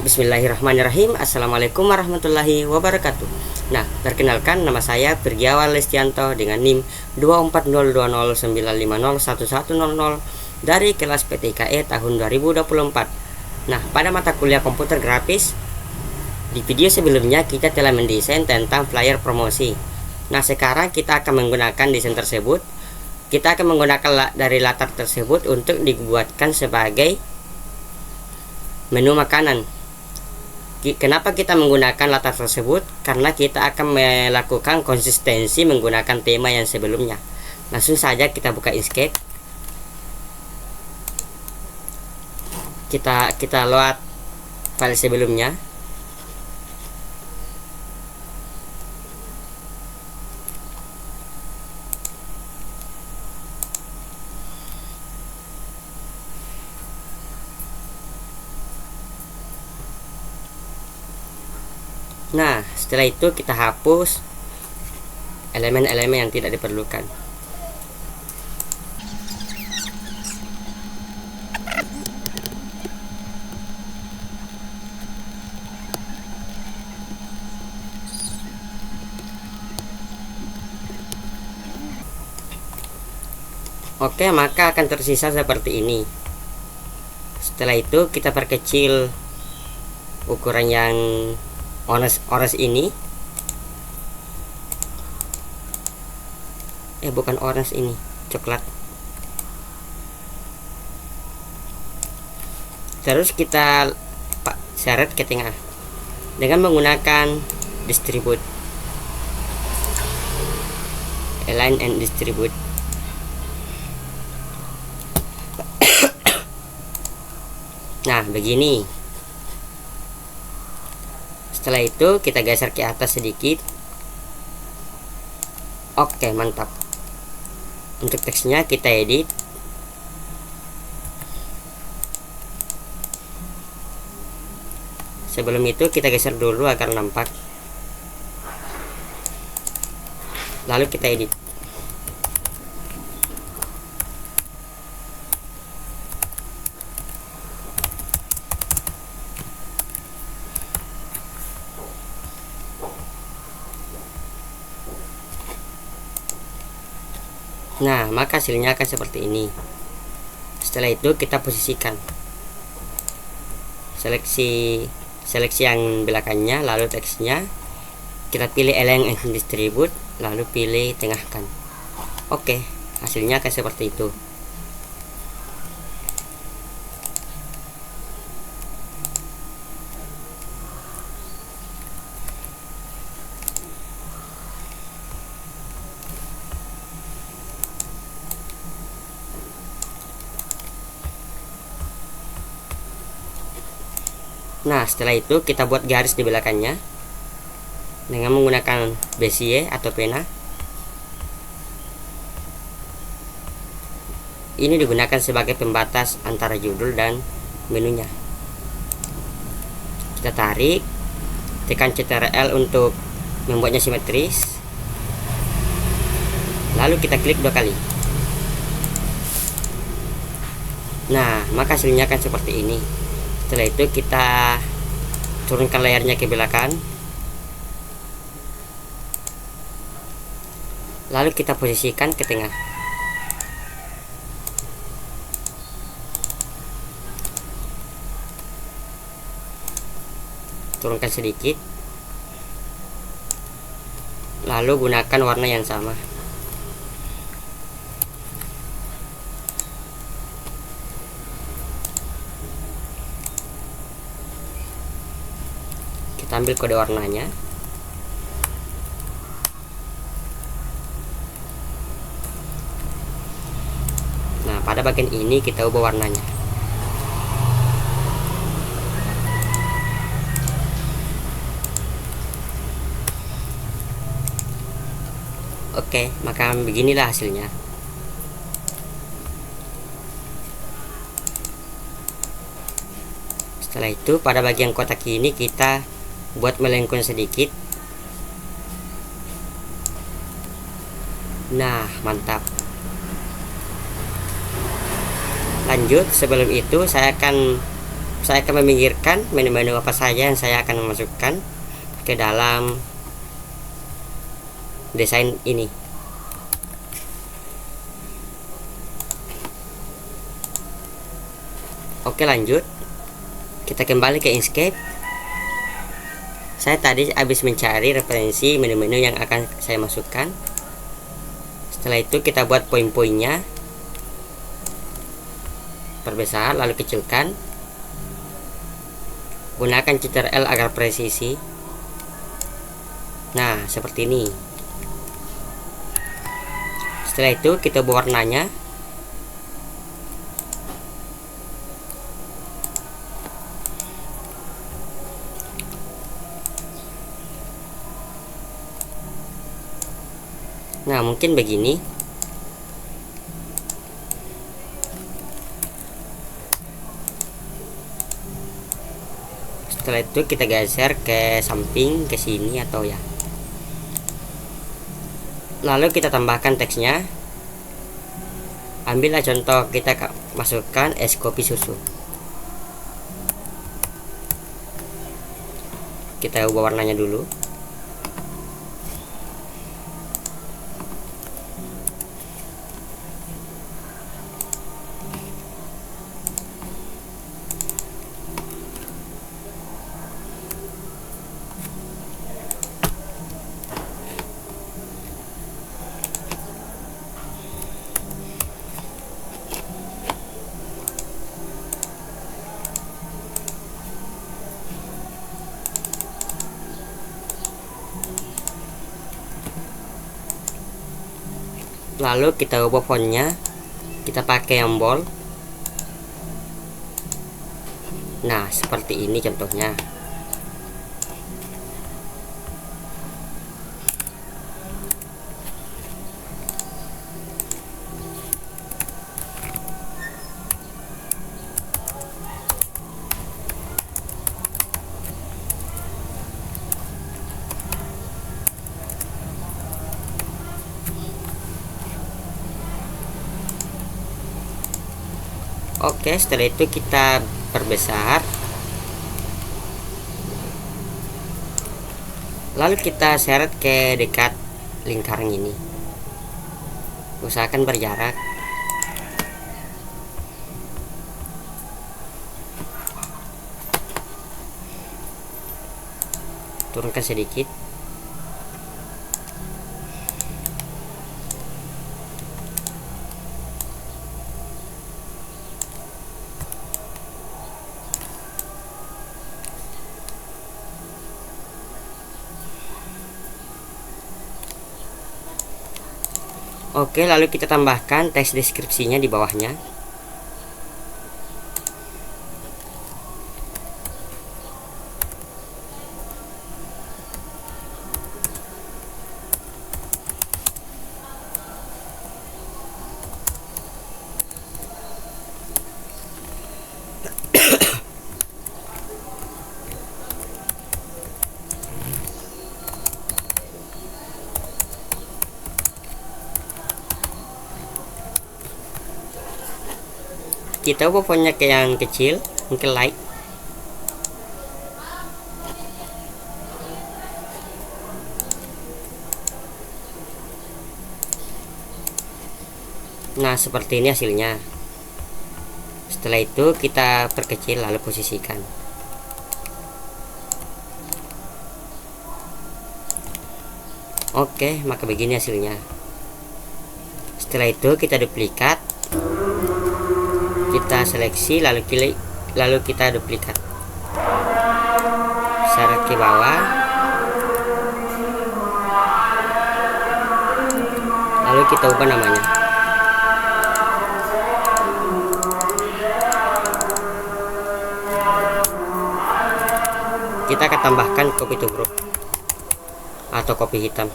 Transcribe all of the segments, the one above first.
Bismillahirrahmanirrahim. Assalamualaikum warahmatullahi wabarakatuh. Nah, perkenalkan, nama saya Pirgiawan Lestianto dengan NIM 24020950110 dari kelas PTKE tahun 2024. Nah, pada mata kuliah komputer grafis, di video sebelumnya kita telah mendesain tentang flyer promosi. Nah, sekarang kita akan menggunakan desain tersebut. Kita akan menggunakan dari latar tersebut untuk dibuatkan sebagai menu makanan. Kenapa kita menggunakan latar tersebut? Karena kita akan melakukan konsistensi menggunakan tema yang sebelumnya. Langsung saja kita buka Inkscape. Kita load file sebelumnya. Nah, setelah itu kita hapus elemen-elemen yang tidak diperlukan. Oke, maka akan tersisa seperti ini. Setelah itu kita perkecil ukuran yang orange ini. Bukan orange ini, coklat. Terus kita seret ke tengah dengan menggunakan distribute, align and distribute. Nah, begini. Setelah itu kita geser ke atas sedikit. Oke, mantap. Untuk teksnya kita edit. Sebelum itu kita geser dulu agar nampak. Lalu kita edit. Nah, maka hasilnya akan seperti ini. Setelah itu kita posisikan. Seleksi yang belakangnya, lalu teksnya. Kita pilih align and distribute, lalu pilih tengahkan. Oke, hasilnya akan seperti itu. Nah, setelah itu kita buat garis di belakangnya dengan menggunakan Bezier atau pena. Ini digunakan sebagai pembatas antara judul dan menunya. Kita tarik, tekan Ctrl untuk membuatnya simetris. Lalu kita klik 2 kali. Nah, maka hasilnya akan seperti ini. Setelah itu kita turunkan layarnya ke belakang, lalu kita posisikan ke tengah. Turunkan sedikit, lalu gunakan warna yang sama. Kita ambil kode warnanya. Nah, pada bagian ini kita ubah warnanya. Oke, maka beginilah hasilnya. Setelah itu pada bagian kotak ini kita buat melengkung sedikit. Nah, mantap. Lanjut, sebelum itu saya akan saya akan memikirkan menu-menu apa saja yang saya akan memasukkan ke dalam desain ini. Oke, lanjut. Kita kembali ke Inkscape. Saya tadi habis mencari referensi menu-menu yang akan saya masukkan. Setelah itu kita buat poin-poinnya, perbesar lalu kecilkan. Gunakan Ctrl agar presisi. Nah, seperti ini. Setelah itu kita buat warnanya. Nah, mungkin begini. Setelah itu kita geser ke samping, ke sini atau ya. Lalu kita tambahkan teksnya. Ambillah contoh, kita masukkan es kopi susu. Kita ubah warnanya dulu. Lalu kita ubah fontnya, kita pakai yang bold. Nah, seperti ini contohnya. Oke, setelah itu kita perbesar. Lalu kita seret ke dekat lingkaran ini. Usahakan berjarak. Turunkan sedikit. Oke, lalu kita tambahkan teks deskripsinya di bawahnya. Kita ubah fontnya ke yang kecil, mungkin light. Nah, seperti ini hasilnya. Setelah itu kita perkecil lalu posisikan. Oke, maka begini hasilnya. Setelah itu kita duplikat. Kita seleksi lalu klik, lalu kita duplikat, seret ke bawah, lalu kita ubah namanya. Kita akan tambahkan kopi tubruk atau kopi hitam.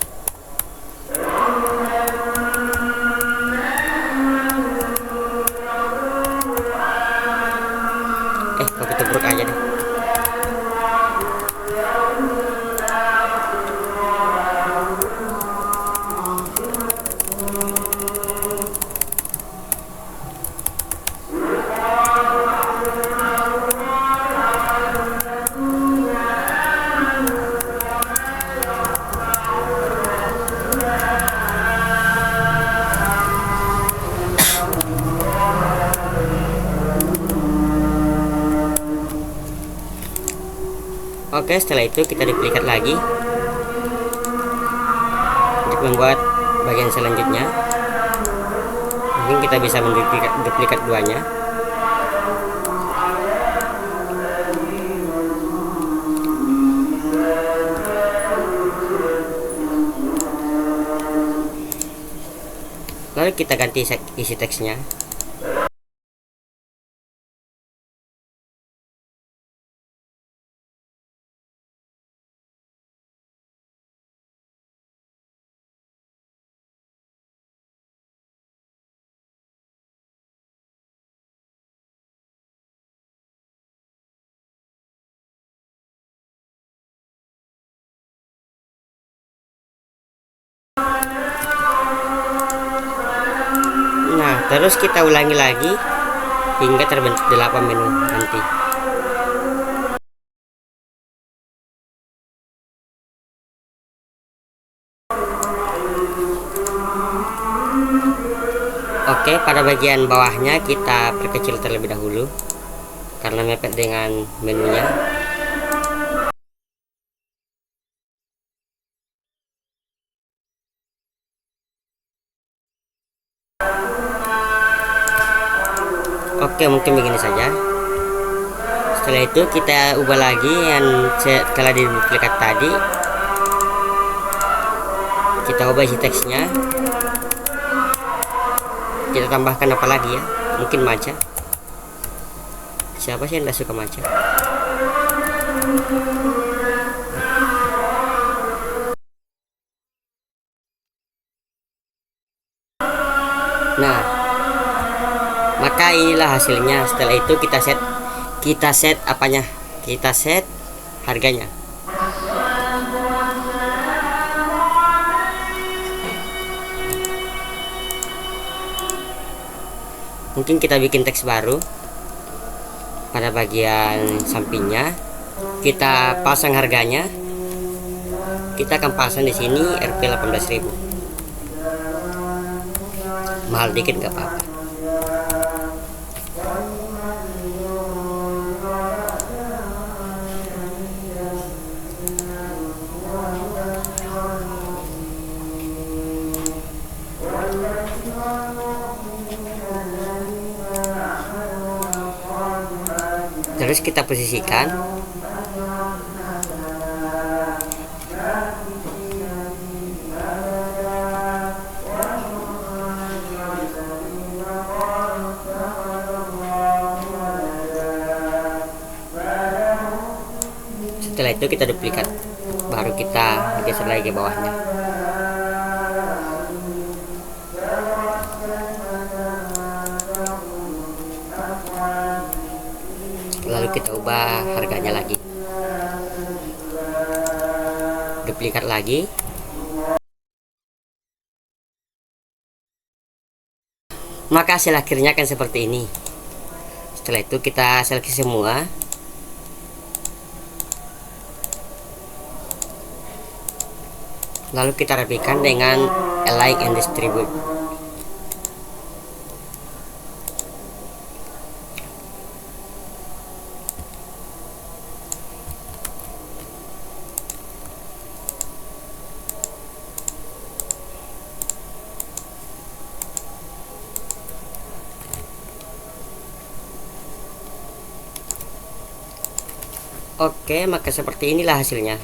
Kopi tubruk aja deh. Oke, setelah itu kita duplikat lagi untuk membuat bagian selanjutnya. Mungkin kita bisa menduplikat duanya. Lalu kita ganti isi teksnya. Nah, terus kita ulangi lagi hingga terbentuk 8 menu nanti. Oke, pada bagian bawahnya kita perkecil terlebih dahulu karena mepet dengan menunya. Oke, mungkin begini saja. Setelah itu kita ubah lagi yang setelah diduplikat tadi. Kita ubah isi teksnya. Kita tambahkan apa lagi ya? Mungkin maca. Siapa sih yang tidak suka maca? Nah, maka inilah hasilnya. Setelah itu kita set apanya? Kita set harganya. Mungkin kita bikin teks baru pada bagian sampingnya. Kita pasang harganya. Kita akan pasang di sini Rp 18.000. Mahal dikit nggak apa-apa. Terus kita posisikan. Setelah itu kita duplikat, baru kita geser lagi ke bawahnya. Lalu kita ubah harganya lagi, duplikat lagi. Maka hasil akhirnya akan seperti ini. Setelah itu kita seleksi semua. Lalu kita rapikan dengan align and distribute. Oke, maka seperti inilah hasilnya.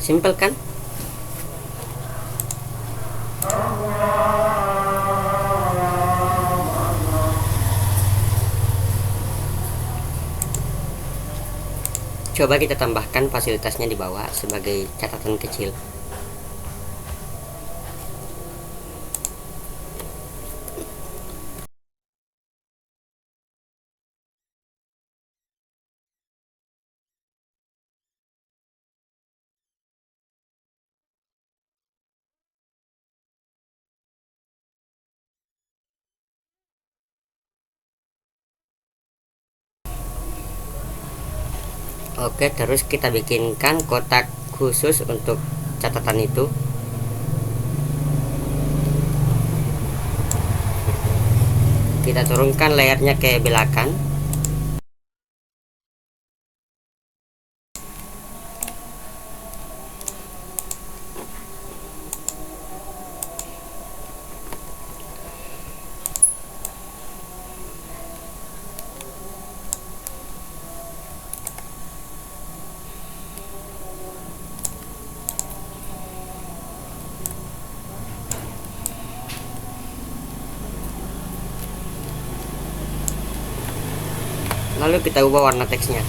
Simple kan? Coba kita tambahkan fasilitasnya di bawah sebagai catatan kecil. Oke, terus kita bikinkan kotak khusus untuk catatan itu. Kita turunkan layarnya ke belakang Lalu kita ubah warna teksnya.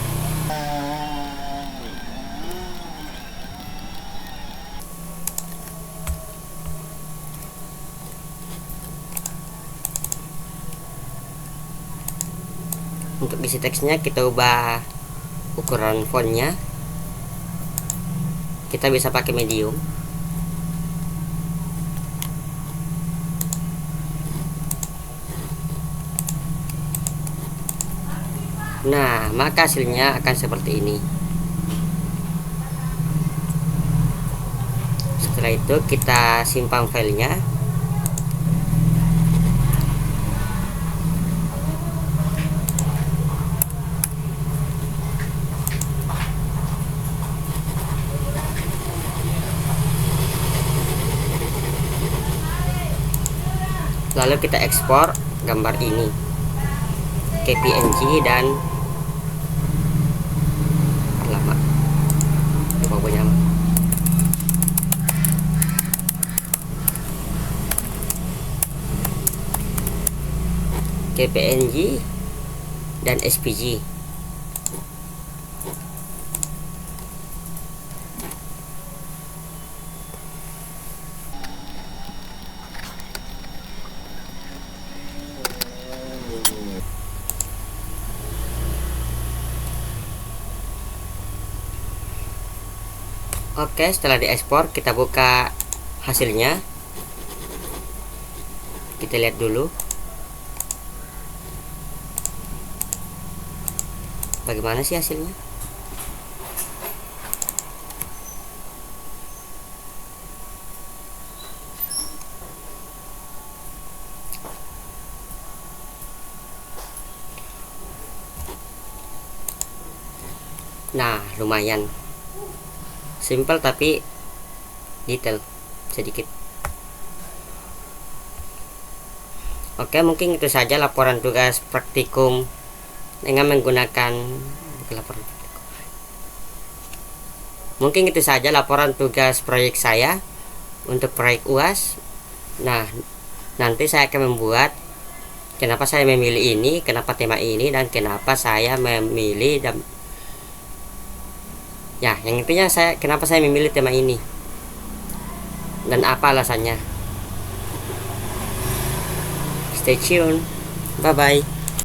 Untuk isi teksnya kita ubah ukuran fontnya. Kita bisa pakai medium. Nah, maka hasilnya akan seperti ini. Setelah itu kita simpan filenya. Lalu kita ekspor gambar ini ke PNG dan lama pokoknya ke PNG dan SVG. Oke, setelah diekspor kita buka hasilnya. Kita lihat dulu bagaimana sih hasilnya. Nah, lumayan simple tapi detail sedikit. Oke, mungkin itu saja laporan tugas praktikum dengan menggunakan mungkin itu saja laporan tugas proyek saya untuk proyek UAS. Nah, nanti saya akan membuat kenapa saya memilih ini, kenapa tema ini, dan kenapa saya memilih ya, yang intinya kenapa saya memilih tema ini dan apa alasannya. Stay tune. Bye bye.